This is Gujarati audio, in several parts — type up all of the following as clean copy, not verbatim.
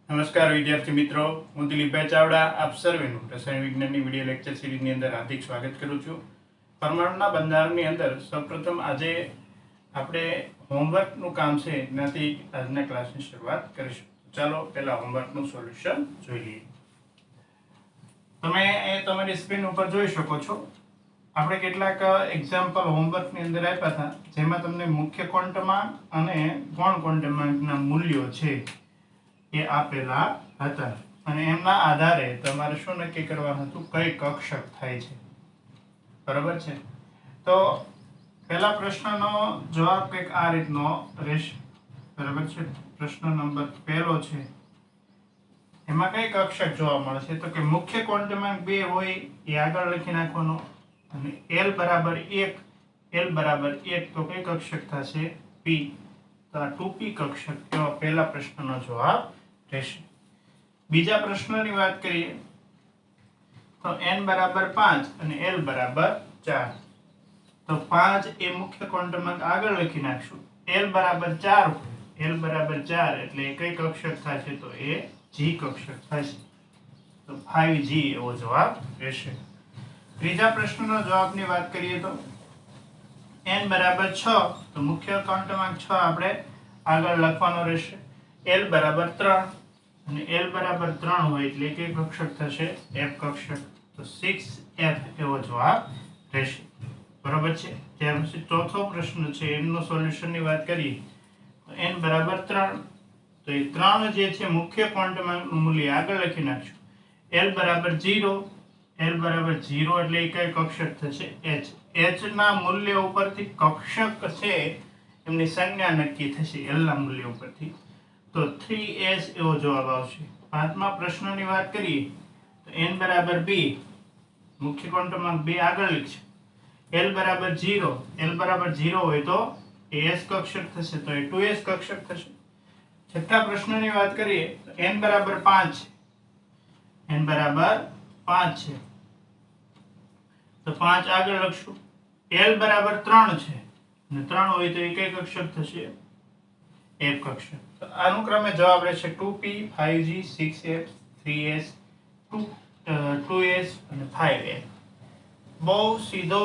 નમસ્કાર વિદ્યાર્થી મિત્રો, હું દિલીપભાઈ ચાવડા આપ સર્વેનું રસાયણ વિજ્ઞાનની વિડીયો લેક્ચર સિરીઝની અંદર હાર્દિક સ્વાગત કરું છું. પરમાણુના બંધારણની અંદર સૌપ્રથમ આજે આપણે હોમવર્કનું કામ છે એનાથી આજના ક્લાસની શરૂઆત કરીશું. ચાલો પહેલા હોમવર્કનું સોલ્યુશન જોઈ લઈએ. તમે એ તમારી સ્ક્રીન ઉપર જોઈ શકો છો. આપણે કેટલાક એક્ઝામ્પલ હોમવર્કની અંદર આપ્યા હતા, જેમાં તમને મુખ્ય ક્વોન્ટમાંક અને ગૌણ ક્વોન્ટમાંકના મૂલ્યો છે એ આપેલા હતા અને એમના આધારે તમારે શું નક્કી કરવાનું હતું, કઈ કક્ષક થાય છે. બરાબર છે. તો પહેલા પ્રશ્નનો જવાબ કંઈક આ રીતનો રહેશે. બરાબર છે. પ્રશ્ન નંબર પહેલો છે, એમાં કઈ કક્ષક જોવા મળે છે? તો કે મુખ્ય ક્વોન્ટમાંક 2 હોય એ આગળ લખી નાખવાનો અને l બરાબર 1 તો કઈ કક્ષક થશે? p. તો આ 2p કક્ષક એવો પહેલા પ્રશ્નનો જવાબ રહેશે. બીજા પ્રશ્નની વાત કરીએ તો n બરાબર 5 અને l બરાબર 4. તો 5 એ મુખ્ય ક્વોન્ટમાંક આગળ લખી નાખશું. l બરાબર 4 હોય, l બરાબર 4 એટલે કઈ કક્ષક થશે? તો એ g કક્ષક થશે. તો 5g એવો જવાબ રહેશે. ત્રીજા પ્રશ્નનો જવાબની વાત કરીએ તો n બરાબર 6 તો મુખ્ય ક્વોન્ટમાંક 6 આપણે આગળ લખવાનો રહેશે. l બરાબર 3 અને l બરાબર 3 હોય એટલે કઈ કક્ષક થશે? f કક્ષક. તો 6f એવો જવાબ રહેશે. બરાબર છે. ત્યાર પછી ચોથો પ્રશ્ન છે, એનું સોલ્યુશનની વાત કરીએ તો n બરાબર 3 તો એ 3 જે છે મુખ્ય ક્વોન્ટમાંકનું મૂલ્ય આગળ લખી નાખશું. l બરાબર 0 એટલે એ કઈ કક્ષક થશે? h. h ના મૂલ્ય ઉપરથી કક્ષક છે એમની સંજ્ઞા નક્કી થશે l ના મૂલ્ય ઉપરથી. તો 3s એવો જવાબ આવશે. પાંચમા પ્રશ્નની વાત કરીએ તો n બરાબર 2 મુખ્ય ક્વોન્ટમાંક 2 આગળ લખશે. l બરાબર 0 હોય તો s કક્ષક થશે, તો એ 2s કક્ષક થશે. છઠ્ઠા પ્રશ્નની વાત કરીએ તો n બરાબર 5 છે તો 5 આગળ લખશું. l બરાબર 3 છે અને 3 હોય તો એ કઈ કક્ષક થશે? f કક્ષક. તો અનુક્રમે જવાબ રહેશે 2p, 5g, 6f, 3s, 2s અને 5f. બહુ સીધો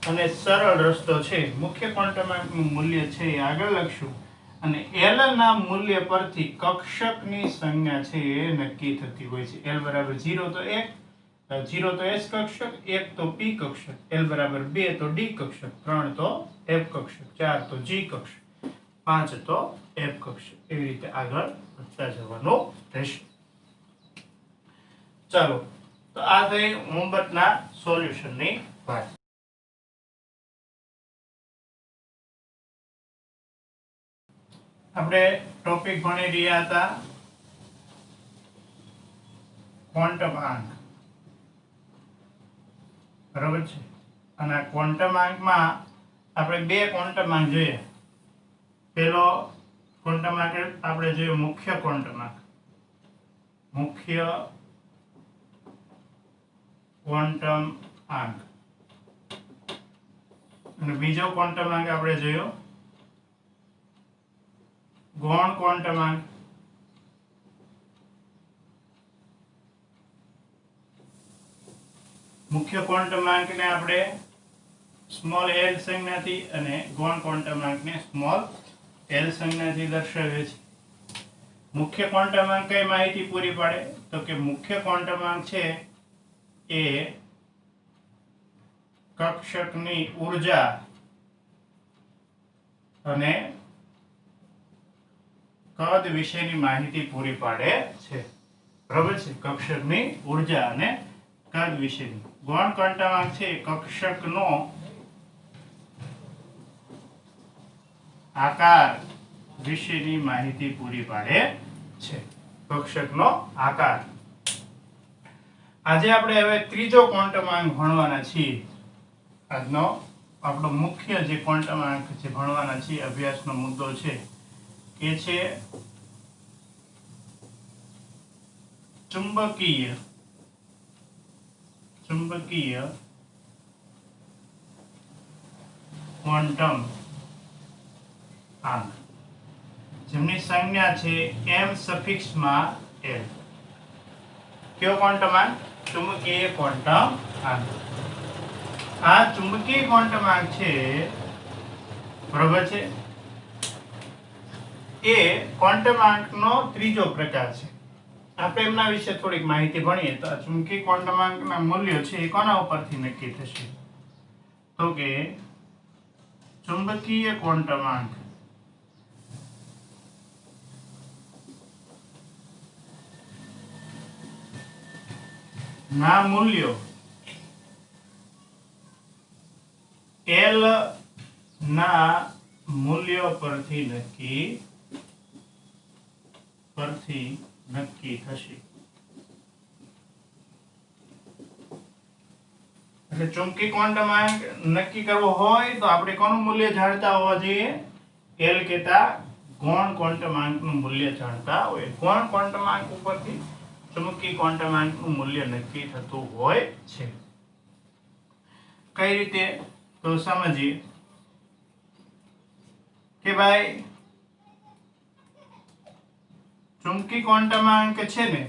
અને સરળ રસ્તો છે. મુખ્ય ક્વોન્ટમાંકનું મૂલ્ય છે એ આગળ લખશું અને l ના મૂલ્ય પરથી કક્ષકની સંજ્ઞા છે એ નક્કી થતી હોય છે. l બરાબર 0 તો 0 તો s કક્ષક, 1 તો p કક્ષક, l બરાબર 2 તો d કક્ષક, 3 તો f કક્ષક, 4 તો g કક્ષક, 5 તો f કક્ષક. એવી રીતે આગળ વધતા જવાનું રહેશે. ચાલો, તો આ થઈ હોમવર્કના સોલ્યુશનની વાત. આપણે ટોપિક ભણી રહ્યા હતા ક્વોન્ટમાંક. બરાબર છે. અને ક્વોન્ટમાંકમાં આપણે બે ક્વોન્ટમાંક જોઈએ. પહેલો ક્વોન્ટમાંક આપણે જોયો મુખ્ય ક્વોન્ટમાંક. મુખ્ય ક્વોન્ટમાંક. અને બીજો ક્વોન્ટમાંક આપણે જોયો ગૌણ ક્વોન્ટમાંક. મુખ્ય ક્વોન્ટમાંકને આપણે સ્મોલ l સંજ્ઞાથી અને ગૌણ ક્વોન્ટમાંકને સ્મોલ l સંજ્ઞાથી દર્શાવીએ છીએ. મુખ્ય ક્વોન્ટમાંક કઈ માહિતી પૂરી પાડે? તો કે મુખ્ય ક્વોન્ટમાંક છે એ કક્ષકની ઊર્જા અને કદ વિશેની માહિતી પૂરી પાડે છે. બરાબર છે. કક્ષકની ઊર્જા અને કદ વિશેની. ગૌણ ક્વોન્ટમાંક છે કક્ષકનો આકાર વિશેની માહિતી પૂરી પાડે છે. કક્ષકનો આકાર. આજે આપણે હવે ત્રીજો ક્વોન્ટમાંક ભણવાના છીએ. આજનો આપણો મુખ્ય જે ક્વોન્ટમાંક છે ભણવાના છીએ, અભ્યાસનો મુદ્દો છે એ છે ચુંબકીય ક્વોન્ટમ આંક. જેમની સંજ્ઞા છે m સફિક્સમાં l. કયો ક્વોન્ટમ આંક? ચુંબકીય ક્વોન્ટમ આંક. આ ચુંબકીય ક્વોન્ટમ આંક છે, બરોબર છે, એ ક્વોન્ટમ આંકનો ત્રીજો પ્રકાર છે. આપણે એમના વિશે થોડીક માહિતી ભણીએ તો આ ચુંબકીય ક્વોન્ટમ આંકના મૂલ્યો છે એ કોના ઉપરથી નક્કી થશે? તો કે ચુંબકીય ક્વોન્ટમ આંક ના મૂલ્યો L ના મૂલ્યો પરથી નક્કી થશે. એટલે ચુંબકીય ક્વોન્ટમ આંક નક્કી કરવો હોય તો આપણે કોનું મૂલ્ય જાણતા હોવા જોઈએ? L કેતા ગૌણ ક્વોન્ટમ આંકનું મૂલ્ય જાણતા હોય. ગૌણ ક્વોન્ટમ આંક ઉપરથી ચુંબકીય ક્વોન્ટમ આંકનું મૂલ્ય નક્કી થતું હોય છે. કઈ રીતે? તો સમજીએ કે ભાઈ ચુંબકીય ક્વોન્ટમ આંક છે ને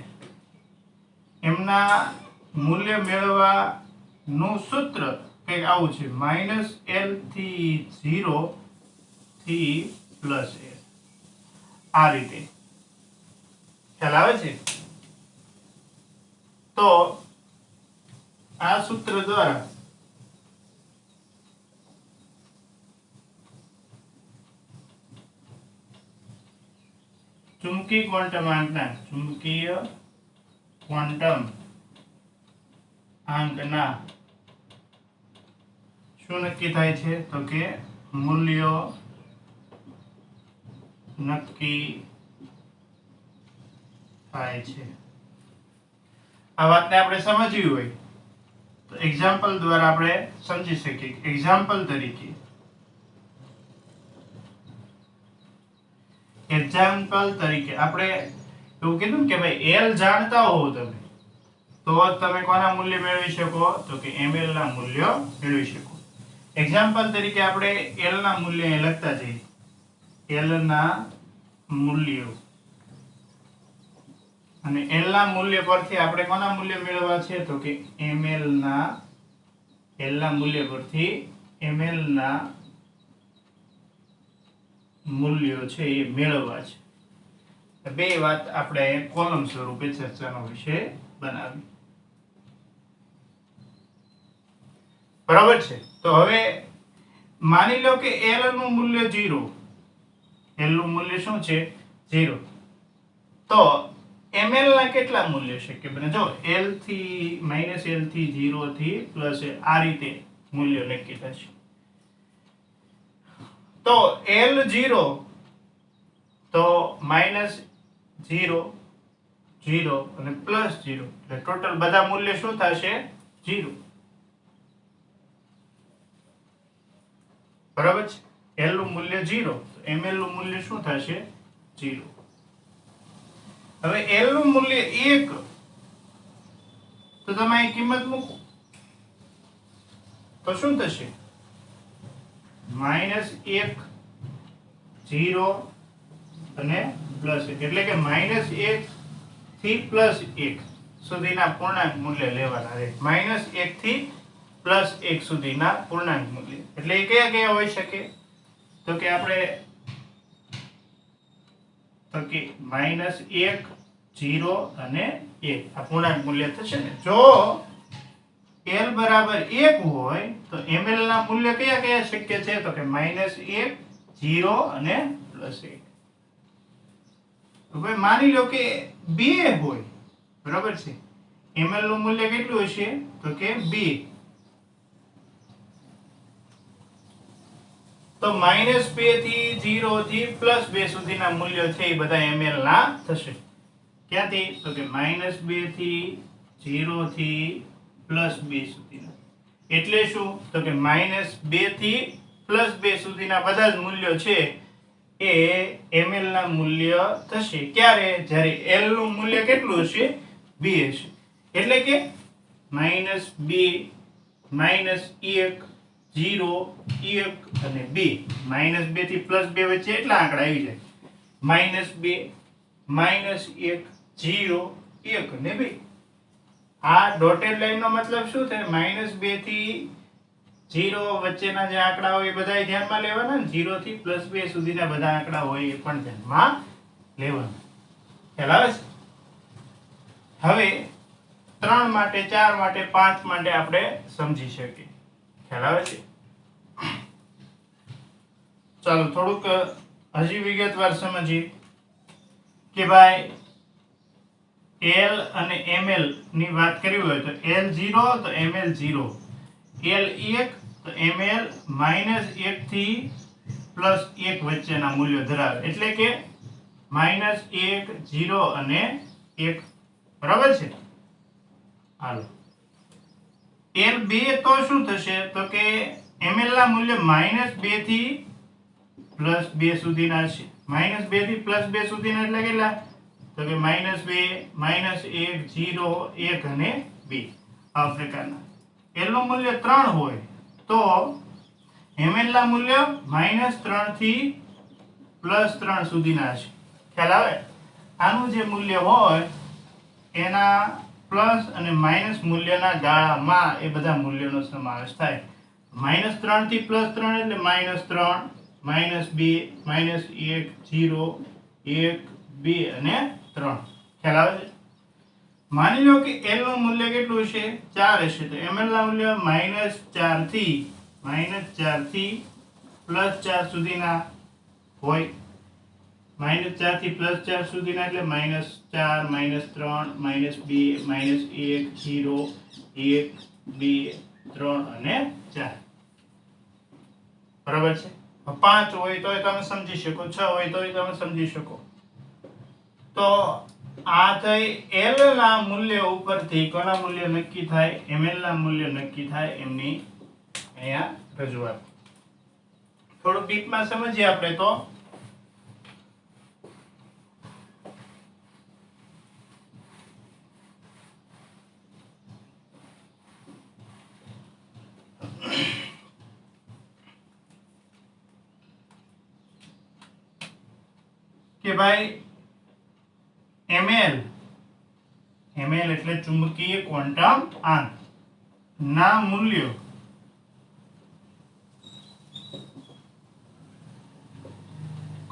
એમના મૂલ્ય મેળવવાનું સૂત્ર કંઈક આવું છે, -L થી 0 થી +L. આ રીતે ખ્યાલ આવે છે? તો આ સૂત્ર દ્વારા ચુંબકીય ક્વોન્ટમ આંકના શું નક્કી થાય છે? તો કે મૂલ્યો નક્કી થાય છે. આ વાતને આપણે સમજવી હોય તો એક્ઝામ્પલ દ્વારા આપણે સમજી શકીએ. એક્ઝામ્પલ તરીકે આપણે એવું કીધું કે ભાઈ L જાણતા હોવ તમે તો તમે કોના મૂલ્ય મેળવી શકો? તો કે ml ના મૂલ્ય મેળવી શકો. એક્ઝામ્પલ તરીકે આપણે L ના મૂલ્ય અહીં લખતા જઈએ. L ના મૂલ્યો અને L ના મૂલ્ય પરથી આપણે કોના મૂલ્ય મેળવવા છે? તો કે ml ના L ના મૂલ્ય પરથી ml ના મૂલ્યો છે એ મેળવવા છે. બે વાત આપણે કોલમ સ્વરૂપે ચર્ચાનો વિષય બનાવી. બરાબર છે? તો હવે માની લો કે L નું મૂલ્ય 0. L નું મૂલ્ય શું છે? 0. તો ml ના કેટલા મૂલ્ય શક્ય બને? જો L થી -L થી 0 થી +L આ રીતે મૂલ્ય નક્કી થશે. તો L0 તો -0 0 અને +0 એટલે ટોટલ બધા મૂલ્ય શું થશે? 0. બરાબર છે? L નું મૂલ્ય 0 તો ml નું મૂલ્ય શું થશે? 0. હવે L નું મૂલ્ય 1 તો તમે અહીં કિંમત મૂકો તો શું થશે? -1 0 અને +1 એટલે કે -1 થી +1 સુધીના પૂર્ણાંક મૂલ્ય લેવાના રહે. -1 થી +1 સુધીના પૂર્ણાંક મૂલ્ય એટલે એ કયા કયા હોઈ શકે? તો કે આપણે -1 0 અને 1 આ પૂર્ણાંક મૂલ્ય થશે ને. જો L બરાબર 1 હોય તો ml ના મૂલ્ય કયા કયા શક્ય છે? તો કે -1 0 અને +1. તો ભાઈ માની લો કે 2 હોય, બરાબર છે? ml નું મૂલ્ય કેટલું હશે? તો કે 2. તો -2 થી 0 થી +2 સુધીના મૂલ્યો છે એ બધા ml ના થશે. ક્યાંથી? તો કે -2 થી 0 થી +2 સુધીના. એટલે શું? તો કે -2 થી +2 સુધીના બધા જ મૂલ્યો છે એ ml ના મૂલ્ય થશે. ક્યારે? જ્યારે L નું મૂલ્ય કેટલું હશે? 2 હશે. એટલે કે -2 -1 0 1 અને 2 -2 થી +2 વચ્ચે એટલા આંકડા આવી જાય. -2 -1 0 1 ને 2 આ ડોટેડ લાઈન નો મતલબ શું થાય? -2 થી 0 વચ્ચેના જે આંકડા હોય એ બધા ધ્યાનમાં લેવાના ને 0 થી +2 સુધીના બધા આંકડા હોય એ પણ ધ્યાનમાં લેવાના. ખ્યાલ આવે છે? હવે 3 માટે 4 માટે 5 માટે આપણે સમજી શકીએ. ખ્યાલ આવે છે? ચાલો થોડુંક હજી વિગતવાર સમજીએ કે ભાઈ L અને ml ની વાત કરવી હોય તો L0 તો ml 0, L1 તો ml -1 થી +1 વચ્ચેના મૂલ્યો ધરાવે, એટલે કે -1 0 અને 1. બરાબર છે? હાલો L2 તો શું થશે? તો કે ml ના મૂલ્ય -2 થી +2 સુધીના છે. -2 થી +2 સુધીના એટલે કેટલા? તો કે -2 -1 0 1 અને 2 આ પ્રકારના. L નું મૂલ્ય 3 હોય તો ml ના મૂલ્ય -3 થી +3 સુધીના છે. ખ્યાલ આવે? આનું જે મૂલ્ય હોય એના પ્લસ અને માઈનસ મૂલ્યના ગાળામાં એ બધા મૂલ્યોનો સમાવેશ થાય. -3 થી +3 એટલે -3 -2 -1 0 1 2 અને 3. ખ્યાલ આવે છે? માની લો કે L નું મૂલ્ય કેટલું હશે? 4 હશે તો ml ના મૂલ્ય -4 થી +4 સુધીના હોય. -4 થી +4 સુધીના એટલે -4 -3 -2 -1 0 1 2 3 અને 4. બરાબર છે? 5 હોય તો તમે સમજી શકો, 6 હોય તો તમે સમજી શકો. તો આ થઈ L ના મૂલ્ય ઉપરથી કોના મૂલ્ય નક્કી થાય? ml ના મૂલ્ય નક્કી થાય એમની અહીંયા રજૂઆત. થોડું ડીપમાં સમજીએ આપણે તો કે ભાઈ ml એટલે ચુંબકીય ક્વોન્ટમ આંક ના મૂલ્યો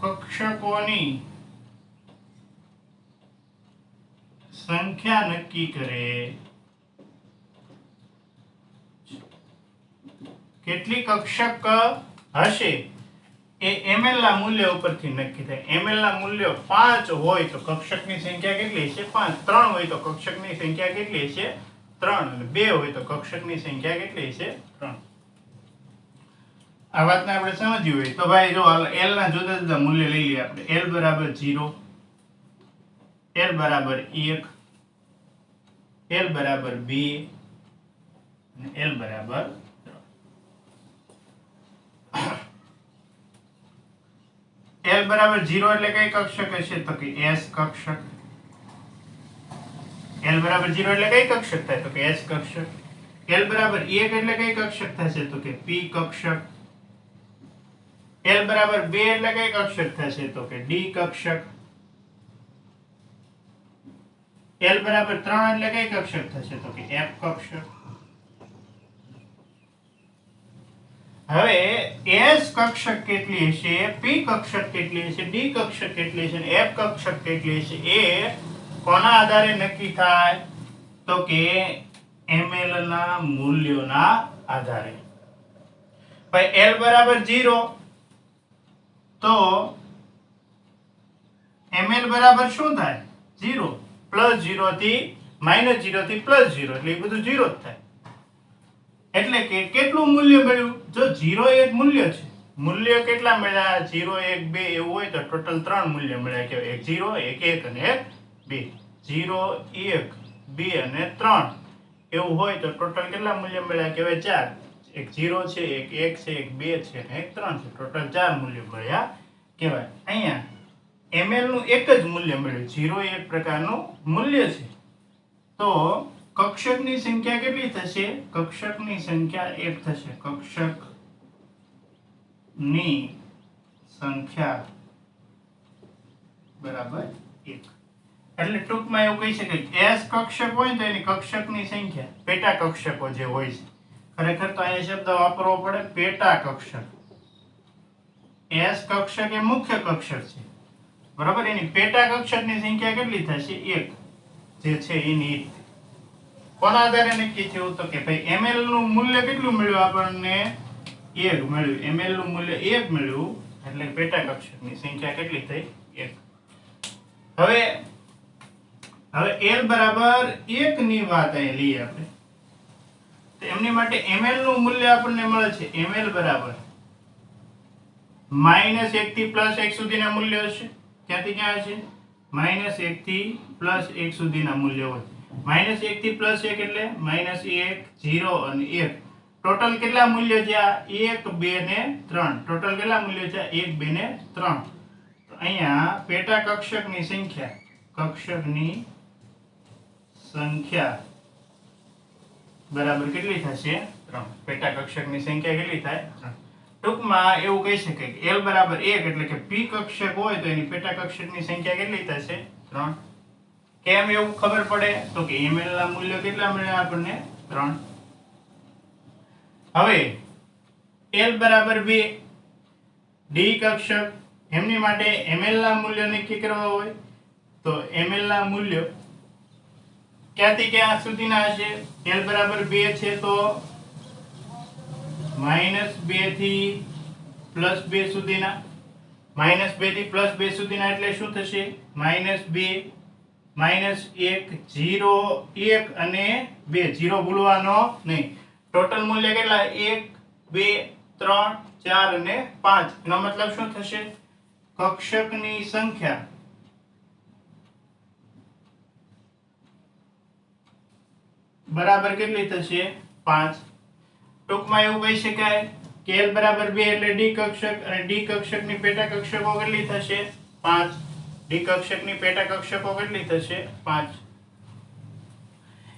કક્ષકોની સંખ્યા નક્કી કરે. કેટલી કક્ષક હશે એ ml ના મૂલ્ય ઉપરથી નક્કી થાય. ml ના મૂલ્ય 5 હોય તો કક્ષકની સંખ્યા કેટલી હશે? 5. 3 હોય તો કક્ષકની સંખ્યા કેટલી હશે? 3. અને 2 હોય તો કક્ષકની સંખ્યા કેટલી હશે? 3. આ વાતને આપણે સમજવી હોય તો ભાઈ જો L ના જુદા જુદા મૂલ્ય લઈ લઈએ આપણે. L બરાબર 0, L બરાબર 1, L બરાબર 2 અને L બરાબર 3. L બરાબર 0 એટલે કઈ કક્ષક હશે? તો કે S કક્ષક. L બરાબર 0 એટલે કઈ કક્ષક થાય? તો કે S કક્ષક. L બરાબર 1 એટલે કઈ કક્ષક થશે? તો કે P કક્ષક. L બરાબર 2 એટલે કઈ કક્ષક થશે? તો કે D કક્ષક. L બરાબર 3 એટલે કઈ કક્ષક થશે? તો કે F કક્ષક. હવે S કક્ષક કેટલી હશે, P કક્ષક કેટલી હશે, D કક્ષક કેટલી હશે અને F કક્ષક કેટલી હશે એ કોના આધારે નક્કી થાય? તો કે ml ના મૂલ્યોના આધારે. ભાઈ L બરાબર 0 તો ml બરાબર શું થાય? 0. +0 થી -0 થી +0 એટલે એ બધું 0 જ થાય. એટલે કે કેટલું મૂલ્ય મળ્યું? જો 0 એક મૂલ્ય છે, મૂલ્ય કેટલા મળ્યા? 0 1 2 એવું હોય તો ટોટલ 3 મૂલ્ય મળ્યા. કે 1 0 1 1 અને 1 2. 0 1 2 અને 3 એવું હોય તો ટોટલ કેટલા મૂલ્ય મળ્યા? કહેવાય 4. એક 0 છે, એક 1 છે, એક 2 છે અને એક 3 છે. ટોટલ 4 મૂલ્ય મળ્યા કહેવાય. અહીંયા ml નું એક જ મૂલ્ય મળ્યું. 0 એક પ્રકારનું મૂલ્ય છે. તો કક્ષકની સંખ્યા કેટલી થશે? કક્ષકની સંખ્યા 1 થશે. કક્ષકની સંખ્યા બરાબર 1. એટલે ટૂંકમાં એવું કહી શકાય કે S કક્ષક હોય તો એની કક્ષકની સંખ્યા પેટા કક્ષકો જે હોય છે, ખરેખર તો અહીંયા શબ્દ વાપરવો પડે પેટા કક્ષક. S કક્ષક એ મુખ્ય કક્ષક છે, બરાબર. એની પેટા કક્ષકની સંખ્યા કેટલી થશે? 1, જે છે એની. કોના આધારે નક્કી થયું? તો કે ભાઈ ml નું મૂલ્ય કેટલું મળ્યું આપણને? 1 મળ્યું. ml નું મૂલ્ય 1 મળ્યું એટલે પેટા કક્ષકની સંખ્યા કેટલી થઈ? 1. હવે L બરાબર 1 ની વાત અહીં લઈએ આપણે. તો એમની માટે ml નું મૂલ્ય આપણને મળે છે ml બરાબર -1 થી +1 સુધીના મૂલ્યો હશે. ક્યાંથી ક્યાં હશે? -1 થી +1 સુધીના મૂલ્યો હોય. -1 થી +1 એટલે -1, 0 અને 1. ટોટલ કેટલા મૂલ્યો છે? 1, 2 ને 3. ટોટલ કેટલા મૂલ્યો છે? 1, 2 ને 3. તો અહીંયા પેટા કક્ષકની સંખ્યા બરાબર કેટલી થશે? 3. પેટા કક્ષકની સંખ્યા કેટલી થાય? 3. ટૂંકમાં એવું કહી શકાય કે L બરાબર 1 એટલે કે P કક્ષક હોય તો એની પેટા કક્ષકની સંખ્યા કેટલી થશે? 3. કેમ એવું ખબર પડે? તો કે ml ના મૂલ્યો કેટલા મળ્યા આપણને? 3. હવે L બરાબર 2 D કક્ષક, એમની માટે ml ના મૂલ્યો નક્કી કરવા હોય તો ml ના મૂલ્યો ક્યાંથી ક્યાં સુધીના હશે? L બરાબર 2 છે તો -2 થી +2 સુધીના. -2 થી +2 સુધીના એટલે શું થશે? -2, -1, 0, 1 અને 2. 0 ભૂલવાનો નહીં. ટોટલ મૂલ્ય કેટલા? 1, 2, 3, 4 અને 5. એનો મતલબ શું થશે? કક્ષકની સંખ્યા બરાબર કેટલી થશે? 5. ટૂંકમાં એવું કહી શકાય કે L બરાબર 2 એટલે D કક્ષક, અને D કક્ષકની પેટા કક્ષકો કેટલી થશે? 5. D કક્ષકની પેટા કક્ષકો કેટલી થશે? 5.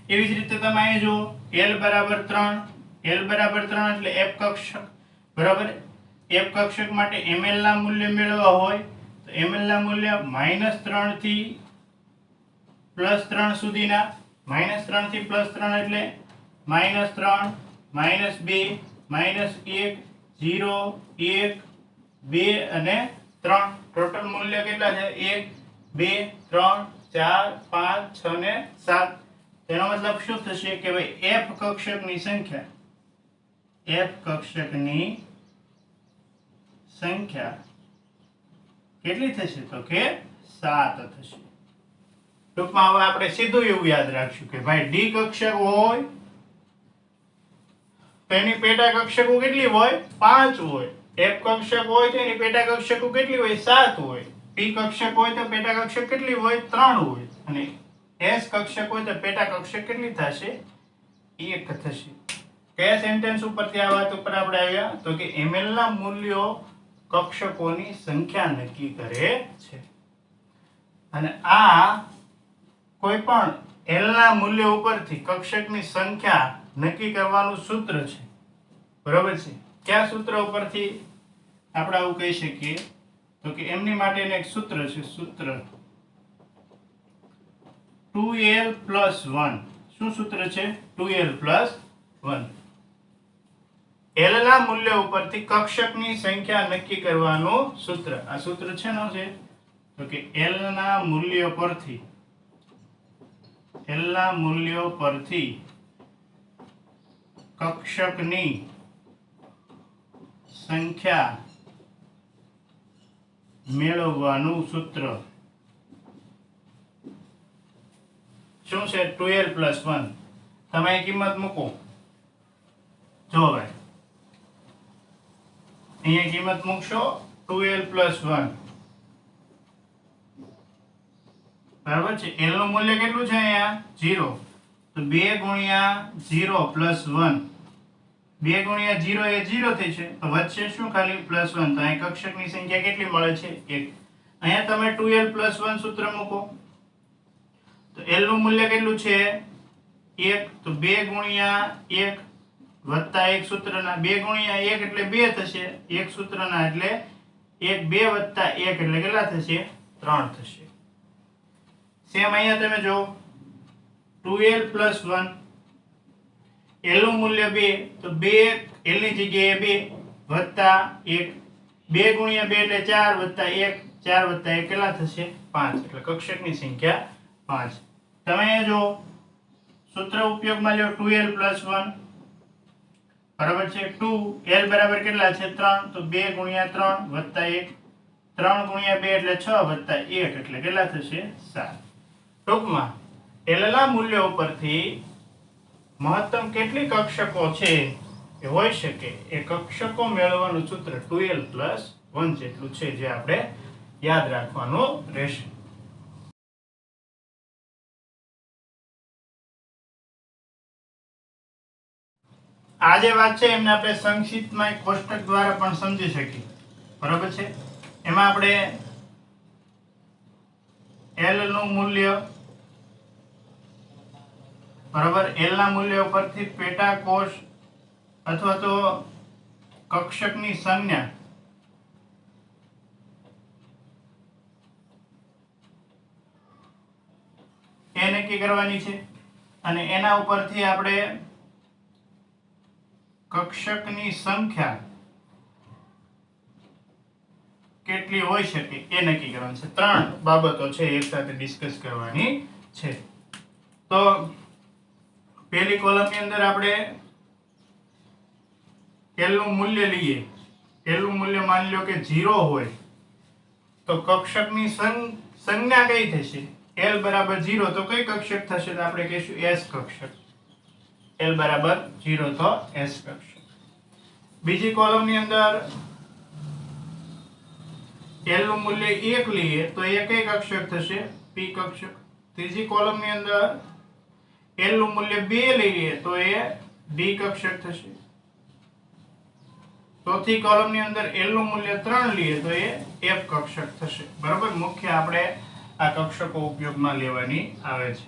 એવી જ રીતે તમે અહીં જુઓ L બરાબર 3. L બરાબર 3 એટલે F કક્ષક, બરાબર. F કક્ષક માટે ml ના મૂલ્ય મેળવવા હોય તો ml ના મૂલ્ય -3 થી +3 સુધીના. -3 થી +3 એટલે -3, -2, -1, 0, 1, 2 અને 3. ટોટલ મૂલ્ય કેટલા છે? 1, 2, 3, 4, 5, 6 ને 7. તેનો મતલબ શું થશે કે ભાઈ F કક્ષકની સંખ્યા કેટલી થશે? તો કે 7 થશે. ટૂંકમાં હવે આપણે સીધું એવું યાદ રાખશું કે ભાઈ D કક્ષક હોય તો એની પેટા કક્ષકો કેટલી હોય? 5 હોય. F કક્ષક હોય તો એની પેટા કક્ષકો કેટલી હોય? 7 હોય. P કક્ષક હોય તો પેટા કક્ષક કેટલી હોય? 3 હોય. અને S કક્ષક હોય તો પેટા કક્ષક કેટલી થશે? 1 થશે. કયા સેન્ટેન્સ ઉપરથી આ વાત ઉપર આપણે આવ્યા? તો કે ml ના મૂલ્યો કક્ષકોની સંખ્યા નક્કી કરે છે. અને આ કોઈ પણ L ના મૂલ્ય ઉપરથી કક્ષકની સંખ્યા નક્કી કરવાનું સૂત્ર છે, બરાબર છે. કયા સૂત્ર ઉપરથી આપણે આવું કહી શકીએ? તો કે એમની માટેનું એક સૂત્ર છે, સૂત્ર 2L + 1. શું સૂત્ર છે? 2L + 1. L ના મૂલ્ય ઉપરથી કક્ષકની સંખ્યા નક્કી કરવાનું સૂત્ર. આ સૂત્ર છે ને છે તો કે L ના મૂલ્યો પરથી કક્ષકની સંખ્યા મેળવવાનું સૂત્ર શું છે? 2L + 1. તમે કિંમત મૂકો. જો ભાઈ અહીંયા કિંમત મૂકશો 2L + 1, બરાબર છે. L નું મૂલ્ય કેટલું છે અહીંયા? 0. તો 2 ગુણ્યા 0 + 1. 2 ગુણ્યા 0 એ 0 થઈ છે. તો વચ્ચે શું ખાલી +1. તો અહીં કક્ષકની સંખ્યા કેટલી મળે છે? 1. અહીંયા તમે 2L + 1 સૂત્ર મૂકો તો L નું મૂલ્ય કેટલું છે? 1. તો 2 ગુણ્યા 1 વત્તા 1 સૂત્રના. 2 ગુણ્યા 1 એટલે 2 થશે. 1 સૂત્રના એટલે 1, 2 વત્તા 1 એટલે કેટલા થશે? 3 થશે. સેમ અહીંયા તમે જો 2l + 1, l નું મૂલ્ય 2 તો 2 l ની જગ્યાએ 2 વત્તા 1, 2 × 2 એટલે 4 વત્તા 1, 4 વત્તા 1 કેટલા થશે 5. એટલે કક્ષકની સંખ્યા 5. તમે જો સૂત્ર ઉપયોગમાં લ્યો 2l + 1 બરાબર છે 2l બરાબર કેટલા છે 3 તો 2 × 3 વત્તા 1, 3 × 2 એટલે 6 વત્તા 1 એટલે કેટલા થશે 7. ટૂંકમાં l ના મૂલ્ય ઉપરથી મહત્તમ કેટલી કક્ષકો છે એ હોઈ શકે એ કક્ષકો મેળવવાનું સૂત્ર 2l + 1 જેટલું છે, જે આપણે યાદ રાખવાનું રહેશે. આ જે વાત છે એમને આપણે સંક્ષિપ્તમાં એક કોષ્ટક દ્વારા પણ સમજી શકીએ. બરાબર છે. એમાં આપણે l નું મૂલ્ય બરાબર l ના મૂલ્ય ઉપરથી પેટા કોષ અથવા તો કક્ષકની સંજ્ઞા એ નક્કી કરવાની છે અને એના ઉપરથી આપણે કક્ષકની સંખ્યા કેટલી હોઈ શકે એ નક્કી કરવાની છે. 3 બાબતો છે એક સાથે ડિસ્કસ કરવાની છે. તો પહેલી કોલમની અંદર આપણે l નું મૂલ્ય લઈએ. l નું મૂલ્ય માની લો કે 0 હોય તો કક્ષકની સંજ્ઞા કઈ થશે? l બરાબર 0 તો કઈ કક્ષક થશે? તો આપણે કહીશું s કક્ષક. l બરાબર 0 તો s કક્ષક. બીજી કોલમની અંદર l નું મૂલ્ય 1 લઈએ તો એ કઈ કક્ષક થશે? p કક્ષક. ત્રીજી કોલમની અંદર l નું મૂલ્ય 2 લઈએ તો એ d કક્ષક થશે. ચોથી કોલમની અંદર l નું મૂલ્ય 3 લઈએ તો એ f કક્ષક થશે. બરાબર. મુખ્ય આપણે આ કક્ષકો ઉપયોગમાં લેવાની આવે છે.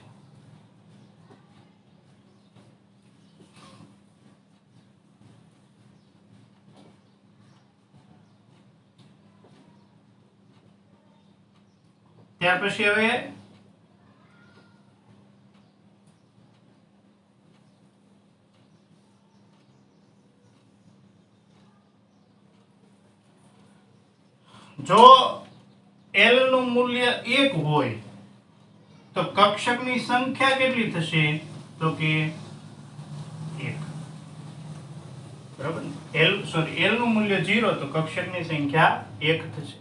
ત્યાર પછી હવે જો l નું મૂલ્ય 1 હોય તો કક્ષકની સંખ્યા કેટલી થશે? તો કે 1. બરાબર. l નું મૂલ્ય 0 તો કક્ષકની સંખ્યા 1 થશે.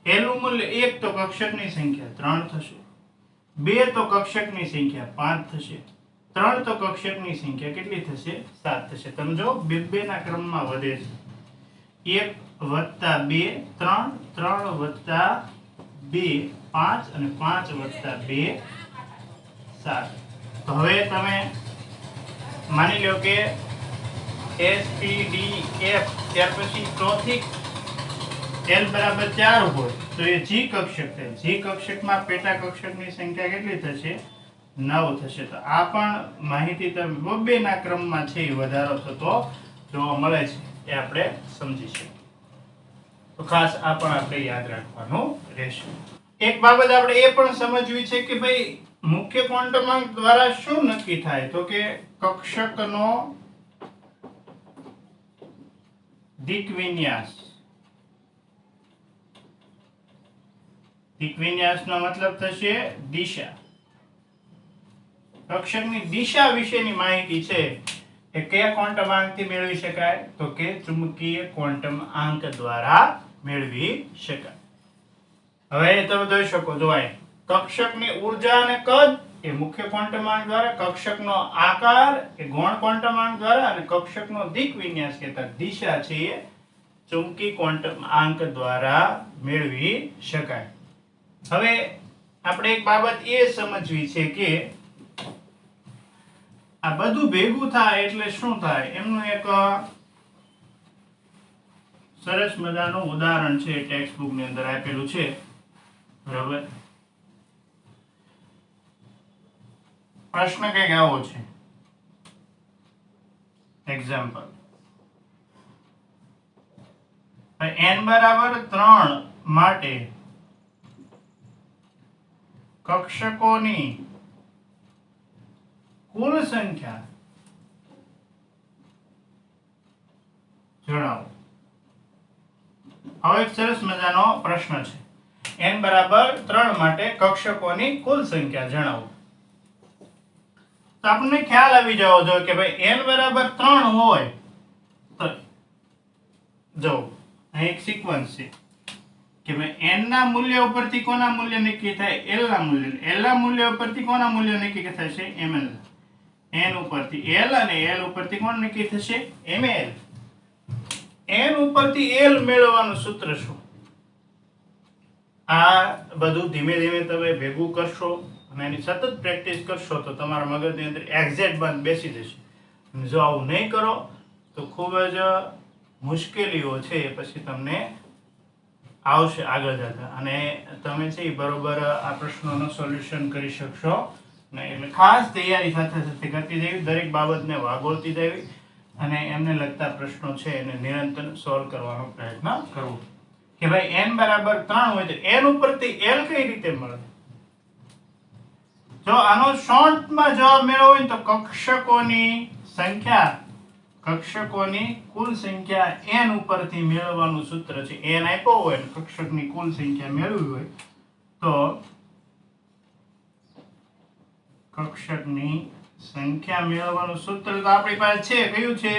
l નું મૂલ્ય 1 તો કક્ષકની સંખ્યા 3 થશે. 2 તો કક્ષકની સંખ્યા 5 થશે. 3 તો કક્ષકની સંખ્યા કેટલી થશે? 7 થશે. તમે જો 2 ના ક્રમમાં વધે છે. 1 વત્તા 2 3, 3 વત્તા 2 5 અને 5 વત્તા 2 7. તો હવે તમે માની લો કે S P D F ત્યાર પછી ચોથી l બરાબર 4 હોય તો એ g કક્ષક થાય. g કક્ષકમાં પેટા કક્ષકની સંખ્યા કેટલી થશે? 9 થશે. તો આ પણ માહિતી તમે 2 ના ક્રમમાં છે એ વધારો થતો જોવા મળે છે, એ આપણે સમજી શકીએ. તો ખાસ આ પણ આપણે યાદ રાખવાનું રહેશે. એક બાબત આપણે એ પણ સમજવી છે કે ભાઈ મુખ્ય ક્વોન્ટમાંક દ્વારા શું નક્કી થાય? તો કે કક્ષકનો દિક્વિન્યાસ. દિક્વિન્યાસનો મતલબ થશે દિશા. કક્ષકની દિશા વિશેની માહિતી છે એ કયા ક્વોન્ટમાંકથી મેળવી શકાય? તો કે ચુંબકીય ક્વોન્ટમ આંક દ્વારા મેળવી શકાય. હવે તમે જોઈ શકો છો અહીં કક્ષકની ઊર્જા અને કદ એ મુખ્ય ક્વોન્ટમાંક દ્વારા, કક્ષકનો આકાર એ ગૌણ ક્વોન્ટમાંક દ્વારા અને કક્ષકનો દિક્વિન્યાસ કહેતા દિશા છે એ ચુંબકીય ક્વોન્ટમ આંક દ્વારા મેળવી શકાય. હવે આપણે એક બાબત એ સમજવી છે કે આ બધું ભેગું થાય એટલે શું થાય એમનું એક સરસ મજાનું ઉદાહરણ છે ટેક્સ્ટ બુક ની અંદર આપેલું છે. બરાબર. પ્રશ્ન કંઈક આવો છે. એક્ઝામ્પલ n બરાબર 3 માટે કક્ષકોની કુલ સંખ્યા જણાવો. હવે એક સરસ મજાનો પ્રશ્ન છે. n બરાબર 3 માટે કક્ષકોની કુલ સંખ્યા જણાવો. તો આપણને ખ્યાલ આવી જવો જોઈએ કે ભાઈ n બરાબર 3 હોય તો જો અહીં એક સિક્વન્સ છે કે ભાઈ n ના મૂલ્ય ઉપરથી કોના મૂલ્ય નક્કી થાય? l ના મૂલ્ય. l ના મૂલ્ય ઉપરથી કોના મૂલ્ય નક્કી થશે? ml. n ઉપરથી l અને l ઉપરથી કોણ નક્કી થશે? ml. n ઉપરથી l મેળવવાનું સૂત્ર શું? આ બધું ધીમે ધીમે તમે ભેગું કરશો અને એની સતત પ્રેક્ટિસ કરશો તો તમારા મગજની અંદર એક્ઝેક્ટ બંધ બેસી જશે. અને જો આવું નહીં કરો તો ખૂબ જ મુશ્કેલીઓ છે પછી તમને આવશે આગળ જતા, અને તમે છે એ બરોબર આ પ્રશ્નોનું સોલ્યુશન કરી શકશો નહીં. એટલે ખાસ તૈયારી સાથે સાથે કરતી જવી, દરેક બાબતને વાગોળતી જવી અને એમને લગતા પ્રશ્નો છે એને નિરંતર સોલ્વ કરવાનો પ્રયત્ન કરવો. કે ભાઈ n બરાબર 3 હોય તો n ઉપરથી l કઈ રીતે મળે? જો આનો શોર્ટમાં જવાબ મેળવવો હોય તો કક્ષકોની સંખ્યા, કક્ષકોની કુલ સંખ્યા n ઉપરથી મેળવવાનું સૂત્ર છે. n આપ્યો હોય અને કક્ષકની કુલ સંખ્યા મેળવવી હોય તો કક્ષકની સંખ્યા મેળવવાનું સૂત્ર તો આપણી પાસે છે. કયું છે?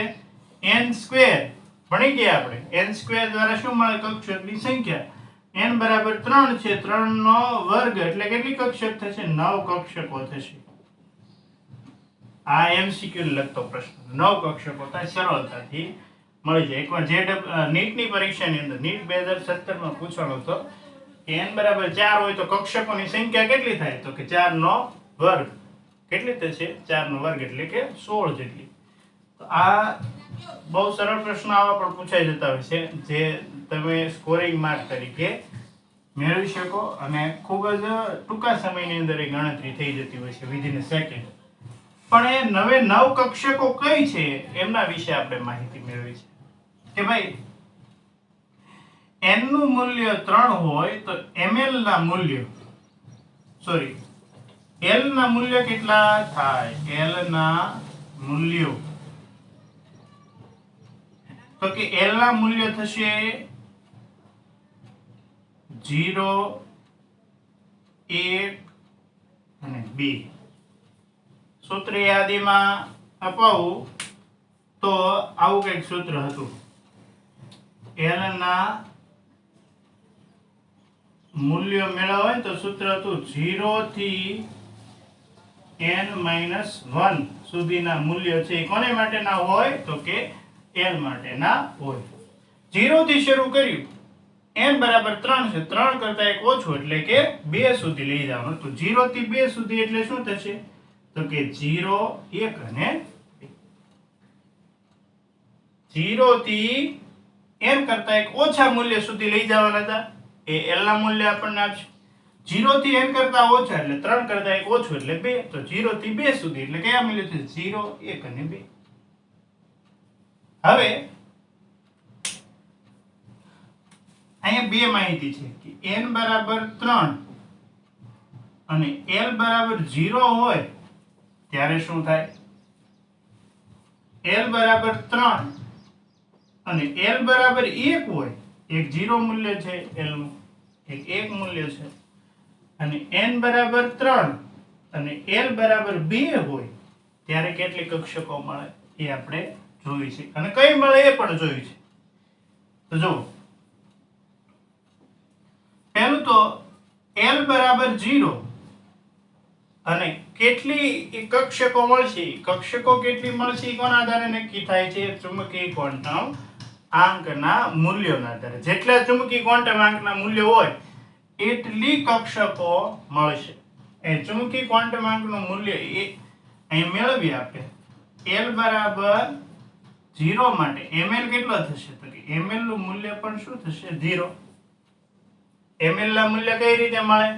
n square. ભણી ગયા આપણે. n સ્ક્વેર દ્વારા શું મળે? કક્ષકની સંખ્યા. n બરાબર 3 છે. 3 નો વર્ગ એટલે કેટલી કક્ષક થશે? 9 કક્ષકો થશે. આ MCQ લગતો પ્રશ્ન. 9 કક્ષકો થાય સરળતાથી મળી જાય. એકવાર નીટની પરીક્ષાની અંદર નીટ 2017 માં પૂછવાનો હતો કે n બરાબર 4 હોય તો કક્ષકોની સંખ્યા કેટલી થાય? તો કે 4 નો વર્ગ. કેટલી થશે? 4 નો વર્ગ એટલે કે 16 જેટલી. તો આ બહુ સરળ પ્રશ્ન આવા પણ પૂછાઈ જતા હોય છે જે તમે સ્કોરિંગ માર્ક તરીકે મેળવી શકો અને ખૂબ જ ટૂંકા સમયની અંદર એ ગણતરી થઈ જતી હોય છે વિધિન અ સેકન્ડ. પણ એ નવે 9 કક્ષકો કઈ છે એમના વિશે આપણે માહિતી મેળવી છે કે ભાઈ n નું મૂલ્ય 3 હોય તો ml ના મૂલ્ય l ના મૂલ્ય કેટલા થાય? l ના મૂલ્યો તો કે l ના મૂલ્ય થશે 0, 1 અને 2. સૂત્ર યાદીમાં અપાવું તો આવું કંઈક સૂત્ર હતું. l ના મૂલ્ય મેળવવા હોય તો સૂત્ર હતું 0 થી n-1 સુધીના મૂલ્ય છે કોને માટેના હોય? તો કે l માટેના હોય. 0 થી શરૂ કર્યું, n બરાબર 3 છે, 3 કરતા એક ઓછું એટલે કે 2 સુધી લઈ જવાનું. તો 0 થી 2 સુધી એટલે શું થશે? તો કે 0, 1 અને 2. 0 થી n કરતા એક ઓછા મૂલ્ય સુધી લઈ જવાના હતા એ l ના મૂલ્ય આપણને આપશે. 0 થી n કરતા ઓછા એટલે 3 કરતા એક ઓછું એટલે 2. તો 0 થી 2 સુધી એટલે કયા મૂલ્ય છે? 0, 1 અને 2. હવે અહીંયા બે માહિતી છે કે n બરાબર 3 અને l બરાબર 0 હોય ત્યારે શું થાય? l બરાબર 3 અને l બરાબર 1 હોય, એક 0 મૂલ્ય છે l નું, એક 1 મૂલ્ય છે, અને n બરાબર 3 અને l બરાબર 2 હોય ત્યારે કેટલી કક્ષકો મળે એ આપણે જોઈ છે અને કઈ મળે એ પણ જોયું છે. તો જો પહેલું તો l બરાબર 0 અને કેટલી કક્ષકો મળશે? કક્ષકો કેટલી મળશે કોના આધારે નક્કી થાય છે? ચુંબકીય ક્વોન્ટમ આંકના મૂલ્યોના આધારે. જેટલા ચુંબકીય ક્વોન્ટમ આંકના મૂલ્યો હોય એટલી કક્ષકો મળશે. એ ચુંબકીય ક્વોન્ટમ આંકનું મૂલ્ય એ અહીં મેળવી આપણે. l બરાબર 0 માટે ml કેટલો થશે? તો કે ml નું મૂલ્ય પણ શું થશે? 0. ml ના મૂલ્ય કઈ રીતે મળે?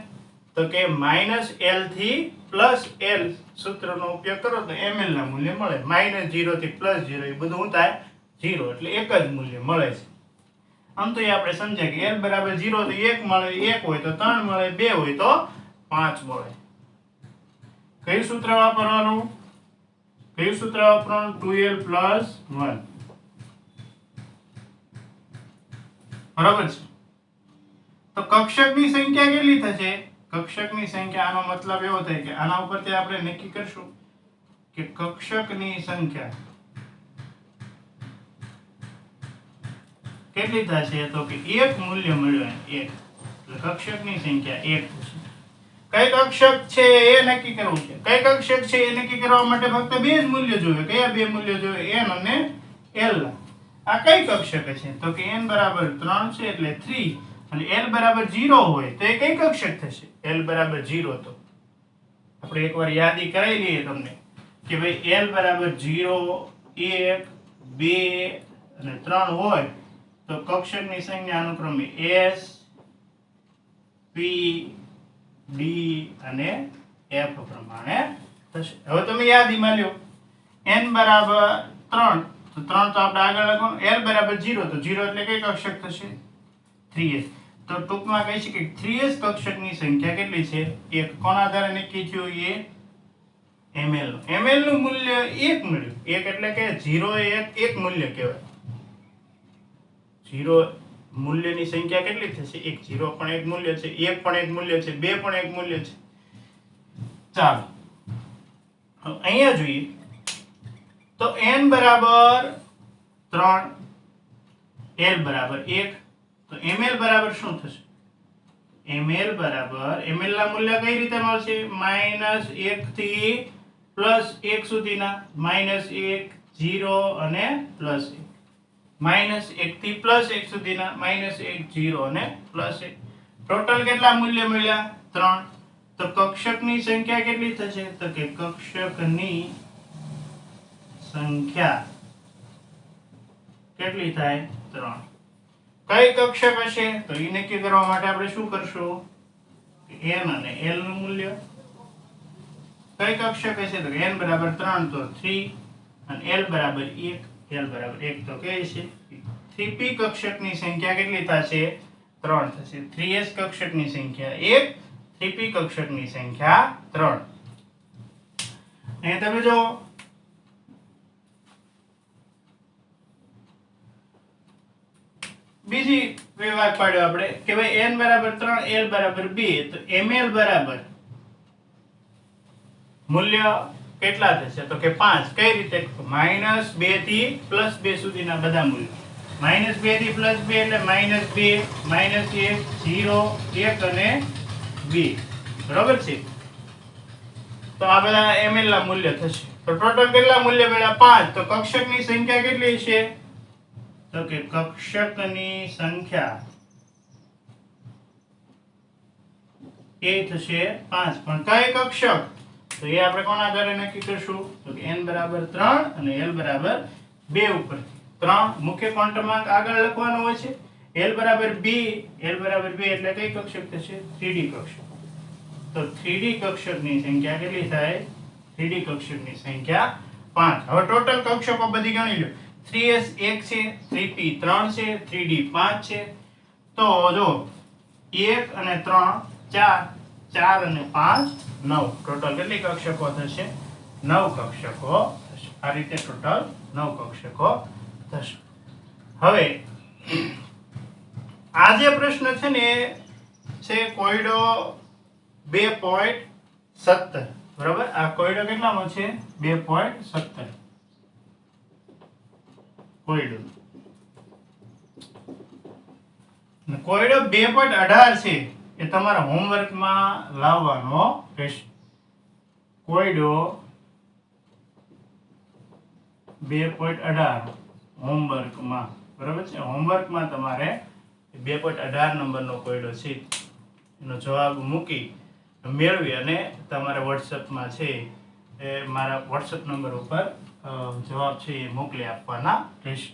તો કે -l થી +l સૂત્રનો ઉપયોગ કરો તો ml ના મૂલ્ય મળે. -0 થી +0 એ બધું શું થાય? 0 એટલે એક જ મૂલ્ય મળે છે. આમ તો એ આપણે સમજ્યા કે l બરાબર 0 તો 1 મળે, 1 હોય તો 3 મળે, 2 હોય તો 5 મળે. કયું સૂત્ર વાપરવાનું? 2l plus 1. બરાબર છે. તો કક્ષકની સંખ્યા કેટલી થશે? કક્ષકની સંખ્યા, આનો મતલબ એવો થાય કે આના ઉપરથી આપણે નક્કી કરશું કે કક્ષકની સંખ્યા કેટલી થશે? તો કે એક મૂલ્ય મળ્યું, 1. એટલે કક્ષકની સંખ્યા 1 થશે. કઈ કક્ષક છે એ નક્કી કરવું છે. કઈ કક્ષક છે એ નક્કી કરવા માટે ફક્ત બે જ મૂલ્ય જોઈએ. કયા બે મૂલ્ય જોઈએ? n અને l. આ કઈ કક્ષક છે? તો કે n બરાબર 3 છે એટલે 3 અને l બરાબર 0 હોય તો એ કઈ કક્ષક થશે? l બરાબર 0 તો આપણે એકવાર યાદી કરાવી લઈએ તમને કે ભાઈ l બરાબર 0, 1, 2 અને 3 હોય તો કક્ષકની સંખ્યા અનુક્રમે s, p, d અને f પ્રમાણે થશે. હવે તમે યાદીમાં લ્યો n બરાબર 3 તો 3 તો આપણે આગળ લખવાનું. l બરાબર 0 તો 0 એટલે કઈ કક્ષક થશે? 3s. તો ટૂંકમાં કહી શકીએ 3s કક્ષકની સંખ્યા કેટલી છે? 1. કોના આધારે નક્કી થયું? એ ml નું. ml નું મૂલ્ય 1 મળ્યું. 1 એટલે કે 0 એ એક મૂલ્ય કહેવાય. 0 મૂલ્યની સંખ્યા કેટલી થશે? 1. 0 પણ એક મૂલ્ય છે, 1 પણ એક મૂલ્ય છે, 2 પણ એક મૂલ્ય છે. ચાલો અહીંયા જોઈએ તો n બરાબર 3, l બરાબર 1, તો ml બરાબર શું થશે? ml બરાબર, ml ના મૂલ્ય કઈ રીતે મળશે? -1 થી +1 સુધીના. -1, 0 અને +1. -1 થી +1 સુધીના. -1, 0 અને +1. ટોટલ કેટલા મૂલ્ય મળ્યા? 3. તો કક્ષકની સંખ્યા કેટલી થશે? તો કે કક્ષકની સંખ્યા કેટલી થાય? 3. કઈ કક્ષક હશે? તો એ નક્કી કરવા માટે આપણે શું કરશું? n અને l નું મૂલ્ય. કઈ કક્ષક હશે? તો n બરાબર 3 તો 3 અને l બરાબર 1. l બરાબર 1 તો કઈ છે? 3p કક્ષકની સંખ્યા કેટલી થશે? 3 થશે. 3s કક્ષકની સંખ્યા 1, 3p કક્ષકની સંખ્યા 3. અહીં તમે જો બીજી વિભાગ પાડ્યો આપણે કે ભાઈ n બરાબર 3, l બરાબર 2 તો ml બરાબર મૂલ્ય કેટલા થશે? તો કે 5. કઈ રીતે? -2 થી +2 સુધીના બધા મૂલ્ય. -2 થી +2 એટલે -2, -1, 0, 1 અને 2. બરાબર છે? તો આ બધા ml ના મૂલ્ય થશે. તો ટોટલ કેટલા મૂલ્ય મળ્યા? 5. તો કક્ષકની સંખ્યા કેટલી છે? તો કે કક્ષકની સંખ્યા એ થશે 5. પણ કઈ કક્ષક? તો એ આપણે કોના આધારે નક્કી કરશું? તો કે n બરાબર 3 અને l બરાબર 2 ઉપરથી. 3 મુખ્ય ક્વોન્ટમાંક આગળ લખવાનો હોય છે. l બરાબર 2, l બરાબર 2 એટલે કઈ કક્ષક થશે? 3d કક્ષક. તો 3d કક્ષકની સંખ્યા કેટલી થાય? 3d કક્ષકની સંખ્યા 5. હવે ટોટલ કક્ષકો બધી ગણી લો. 3s 1 છે, 3p 3 છે, 3d 5 છે. તો જો 1 અને 3 4, 4 અને 5 9. ટોટલ કેટલી કક્ષકો થશે? 9 કક્ષકો થશે. આ રીતે ટોટલ 9 કક્ષકો થશે. હવે આ જે પ્રશ્ન છે ને છે કોયડો 2.17. બરાબર? આ કોયડો કેટલામાં છે? 2.17 કોયડો. કોયડો 2.18 છે એ તમારા હોમવર્કમાં લાવવાનો રહેશે. કોયડો 2.18 હોમવર્કમાં. બરાબર છે? હોમવર્કમાં તમારે 2.18 નંબરનો કોયડો છે એનો જવાબ મૂકી મેળવી અને તમારે વોટ્સએપમાં છે એ મારા વોટ્સએપ નંબર ઉપર જવાબ છે એ મોકલી આપવાના રહેશે.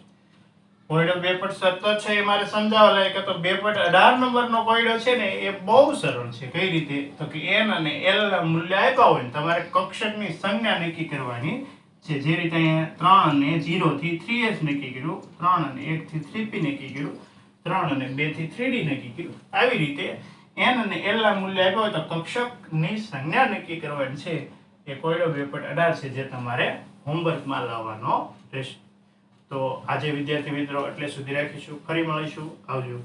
કોયડો 2.17 છે એ મારે સમજાવવા લાયક તો 2.18 નંબરનો કોયડો છે ને એ બહુ સરળ છે. કઈ રીતે? તો કે n અને l ના મૂલ્ય આપ્યા હોય ને તમારે કક્ષકની સંજ્ઞા નક્કી કરવાની છે. જે રીતે અહીંયા 3 અને 0 થી 3s નક્કી કર્યું, 3 અને 1 થી 3p નક્કી કર્યું. 3 અને 2 થી 3D નક્કી કર્યું. આવી રીતે n અને l ના મૂલ્ય આપ્યા હોય તો કક્ષકની સંજ્ઞા નક્કી કરવાની છે એ કોયડો 2.18 છે જે તમારે હોમવર્કમાં લાવવાનો રહેશે. તો આજે વિદ્યાર્થી મિત્રો એટલે સુધી રાખીશું. ફરી મળીશું. આવજો.